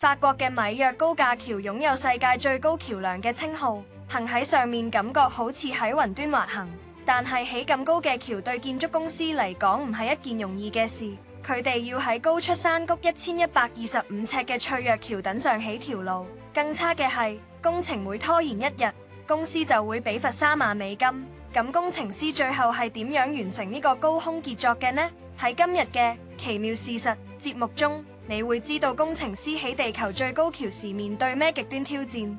法國嘅米約高架橋擁有世界最高橋樑嘅稱號，行喺上面感覺好似喺雲端滑行。但係起咁高嘅橋對建築公司嚟講唔係一件容易嘅事，佢哋要喺高出山谷1125尺嘅脆弱橋墩上起條路。更差嘅係，工程每拖延一日，公司就會俾罰3萬美金。咁工程師最後係點樣完成呢個高空傑作嘅呢？喺今日嘅奇妙事實節目中，你會知道工程師起地球最高橋時面對咩極端挑戰。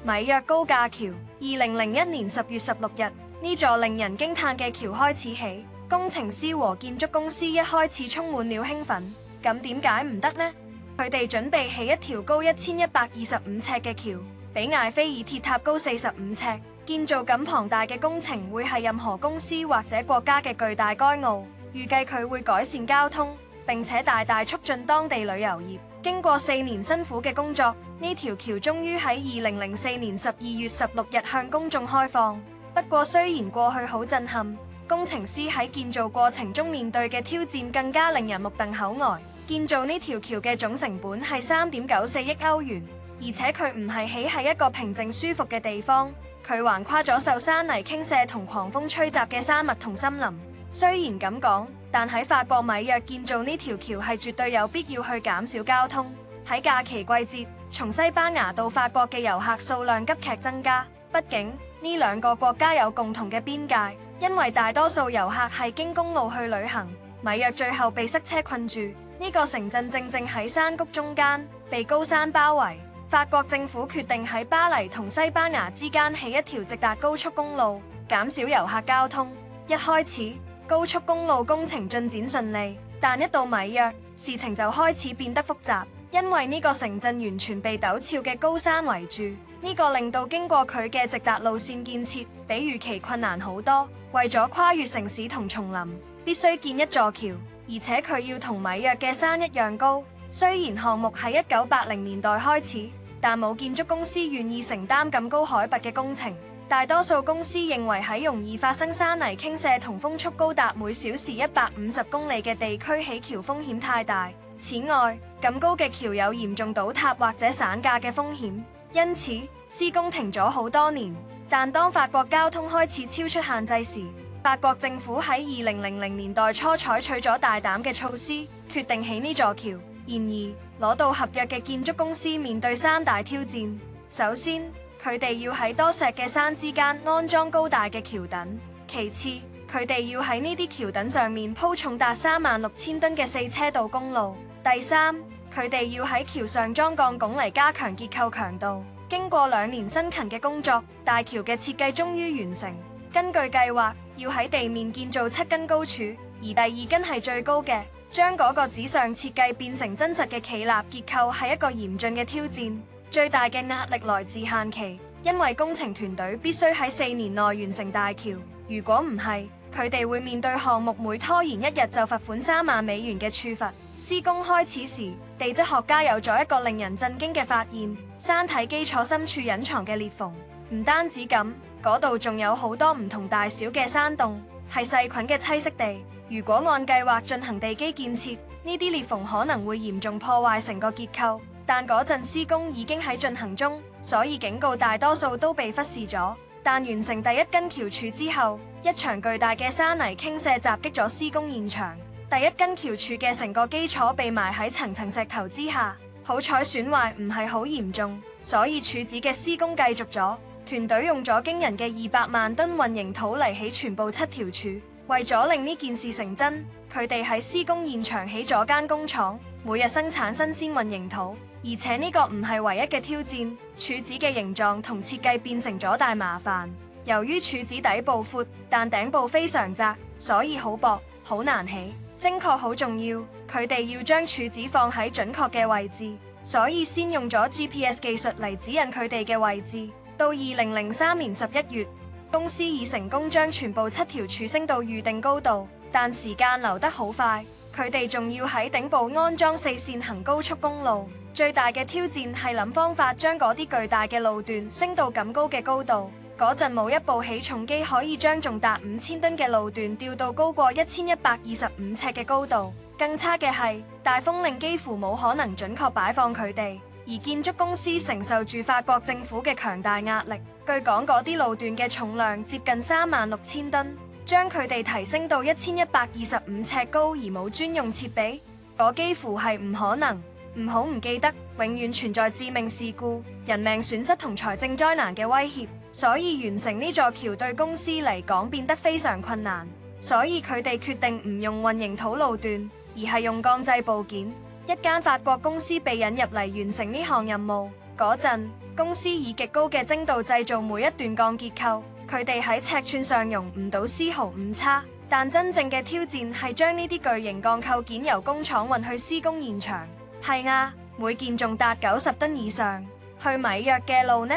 米約高架橋，2001年10月16日，呢座令人驚嘆嘅橋開始起，工程師和建築公司一開始充滿了興奮。咁點解唔得呢？佢哋準備起一條高1125尺嘅橋，比艾菲爾鐵塔高45尺。建造咁龐大嘅工程會係任何公司或者國家嘅巨大驕傲。預計佢會改善交通，並且大大促進當地旅遊業。經過4年辛苦嘅工作，呢條橋終於喺2004年12月16日向公眾開放。不過雖然過去好震撼，工程師喺建造過程中面對嘅挑戰更加令人目瞪口呆。建造呢條橋嘅總成本係3.94億歐元，而且佢唔係起喺一個平靜舒服嘅地方，佢橫跨咗受山泥傾瀉同狂風吹襲嘅山脈同森林。雖然咁講，但喺法國米約建造呢條橋係絕對有必要去減少交通。喺假期季節，從西班牙到法國嘅遊客數量急劇增加。畢竟呢兩個國家有共同嘅邊界，因為大多數遊客係經公路去旅行。米約最後被塞車困住，呢個城鎮正正喺山谷中間，被高山包圍。法國政府決定喺巴黎同西班牙之間起一條直達高速公路，減少遊客交通。一開始，高速公路工程進展順利，但一到米約，事情就開始變得複雜，因為呢個城鎮完全被陡峭嘅高山圍住，呢個令到經過佢嘅直達路線建設比預期困難好多。為咗跨越城市同叢林，必須建一座橋，而且佢要同米約嘅山一樣高。雖然項目喺1980年代開始，但冇建築公司願意承擔咁高海拔嘅工程。大多數公司認為喺容易發生山泥傾瀉同風速高達每小時150公里嘅地區起橋風險太大。此外，咁高嘅橋有嚴重倒塌或者散架嘅風險，因此施工停咗好多年。但當法國交通開始超出限制時，法國政府喺2000年代初採取咗大膽嘅措施，決定起呢座橋。然而，攞到合約嘅建築公司面對3大挑戰。首先，佢哋要喺多石嘅山之間安裝高大嘅橋墩；其次，佢哋要喺呢啲橋墩上面鋪重達36000噸嘅4車道公路；第三，佢哋要喺橋上裝鋼拱嚟加強結構強度。經過2年辛勤嘅工作，大橋嘅設計終於完成。根據計劃，要喺地面建造7根高柱，而第2根係最高嘅。將嗰個紙上設計變成真實嘅企立結構係一個嚴峻嘅挑戰。最大嘅壓力來自限期，因為工程團隊必須喺4年內完成大橋。如果唔係，佢哋會面對項目每拖延1日就罰款3萬美元嘅處罰。施工開始時，地質學家有咗一個令人震驚嘅發現：山體基礎深處隱藏嘅裂縫。唔單止咁，嗰度仲有好多唔同大小嘅山洞，係細菌嘅棲息地。如果按計劃進行地基建設，呢啲裂縫可能會嚴重破壞成個結構。但嗰陣施工已經喺進行中，所以警告大多數都被忽視咗。但完成第1根橋柱之後，一場巨大嘅山泥傾瀉襲擊咗施工現場。第1根橋柱嘅成個基礎被埋喺層層石頭之下，好彩損壞唔係好嚴重，所以柱子嘅施工繼續咗。團隊用咗驚人嘅200萬噸混凝土嚟起全部7條柱。為咗令呢件事成真，佢哋喺施工現場起咗間工廠，每日生產新鮮混凝土。而且呢個唔係唯一嘅挑戰，柱子嘅形狀同設計變成咗大麻煩。由於柱子底部闊，但頂部非常窄，所以好薄，好難起。精確好重要，佢哋要將柱子放喺準確嘅位置，所以先用咗 GPS 技術嚟指引佢哋嘅位置。到2003年11月，公司已成功將全部7條柱升到預定高度，但時間流得好快，佢哋仲要喺頂部安裝4線行高速公路。最大嘅挑戰係諗方法將嗰啲巨大嘅路段升到咁高嘅高度。嗰陣冇一部起重機可以將重達5000噸嘅路段吊到高過1125尺嘅高度。更差嘅係，大風令幾乎冇可能準確擺放佢哋，而建築公司承受住法國政府嘅強大壓力。據講，嗰啲路段嘅重量接近36000噸，將佢哋提升到1125尺高，而冇專用設備，嗰幾乎係唔可能。唔好唔記得，永遠存在致命事故、人命損失同財政災難嘅威脅，所以完成呢座橋對公司嚟講變得非常困難。所以佢哋決定唔用混凝土路段，而係用鋼製部件。一間法國公司被引入嚟完成呢項任務嗰陣，公司以極高嘅精度製造每一段鋼結構，佢哋喺尺寸上容唔到絲毫誤差。但真正嘅挑戰係將呢啲巨型鋼構件由工廠運去施工現場。係啊，每件重達90噸以上。去米約嘅路呢，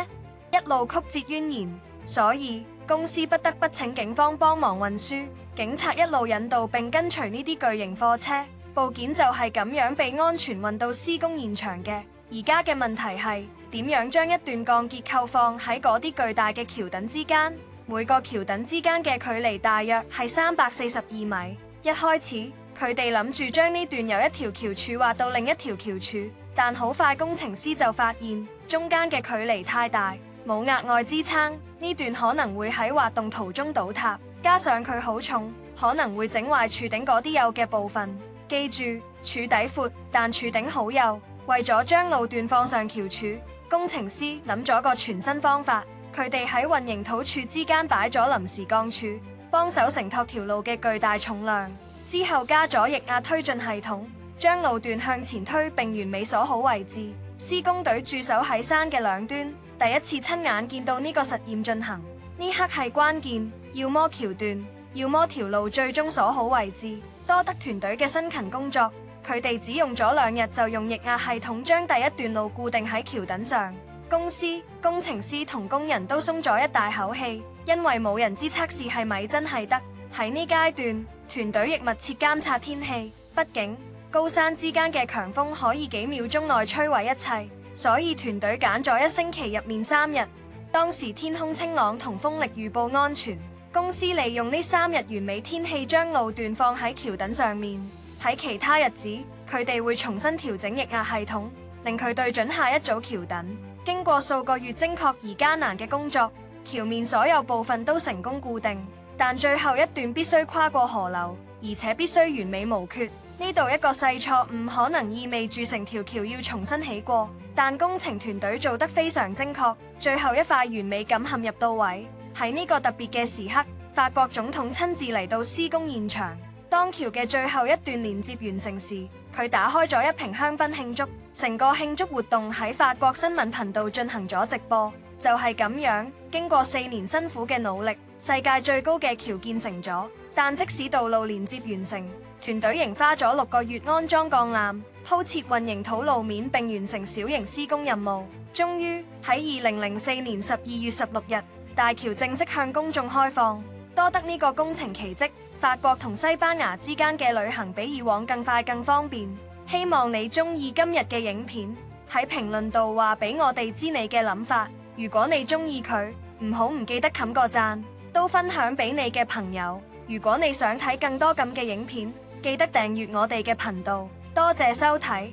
一路曲折蜿蜒，所以公司不得不請警方幫忙運輸。警察一路引導並跟隨呢啲巨型貨車，部件就係咁樣被安全運到施工現場嘅。而家嘅問題係點樣將一段鋼結構放喺嗰啲巨大嘅橋墩之間？每個橋墩之間嘅距離大約係342米。一開始佢哋諗住將呢段由一條橋柱挖到另一條橋柱，但好快工程師就發現中間嘅距離太大，冇額外支撐，呢段可能會喺挖洞途中倒塌。加上佢好重，可能會整壞柱頂嗰啲幼嘅部分。記住，柱底闊，但柱頂好幼。為咗將路段放上橋柱，工程師諗咗個全新方法。佢哋喺混凝土柱之間擺咗臨時鋼柱，幫手承托條路嘅巨大重量。之後加咗液壓推進系統，將路段向前推並完美鎖好位置。施工隊駐守喺山嘅兩端，第一次親眼見到呢個實驗進行。呢刻係關鍵，要麼橋段，要麼條路最終鎖好位置。多得團隊嘅辛勤工作，佢哋只用咗2日就用液壓系統將第一段路固定喺橋墩上。公司、工程師同工人都鬆咗一大口氣，因為冇人知測試係咪真係得。喺呢階段，團隊亦密切監察天氣，畢竟高山之間嘅強風可以幾秒鐘內摧毀一切，所以團隊揀咗1星期入面3日。當時天空清朗同風力預報安全，公司利用呢3日完美天氣將路段放喺橋墩上面。喺其他日子，佢哋會重新調整液壓系統，令佢對準下一組橋墩。經過數個月精確而艱難嘅工作，橋面所有部分都成功固定，但最後一段必須跨過河流，而且必須完美無缺。呢度一個細錯誤可能意味住成條橋要重新起過，但工程團隊做得非常精確，最後一塊完美咁嵌入到位。喺呢個特別嘅時刻，法國總統親自嚟到施工現場。當橋嘅最後一段連接完成時，佢打開咗一瓶香檳慶祝。成個慶祝活動喺法國新聞頻道進行咗直播。就係咁樣，經過4年辛苦嘅努力，世界最高嘅橋建成咗。但即使道路連接完成，團隊仍花咗6個月安裝鋼纜、鋪設混凝土路面並完成小型施工任務。終於喺2004年12月16日，大橋正式向公眾開放。多得呢個工程奇蹟，法國同西班牙之間嘅旅行比以往更快更方便。希望你鍾意今日嘅影片，喺評論度話俾我哋知你嘅諗法。如果你鍾意佢，唔好唔記得冚個讚，都分享俾你嘅朋友。如果你想睇更多咁嘅影片，記得訂閱我哋嘅頻道。多謝收睇。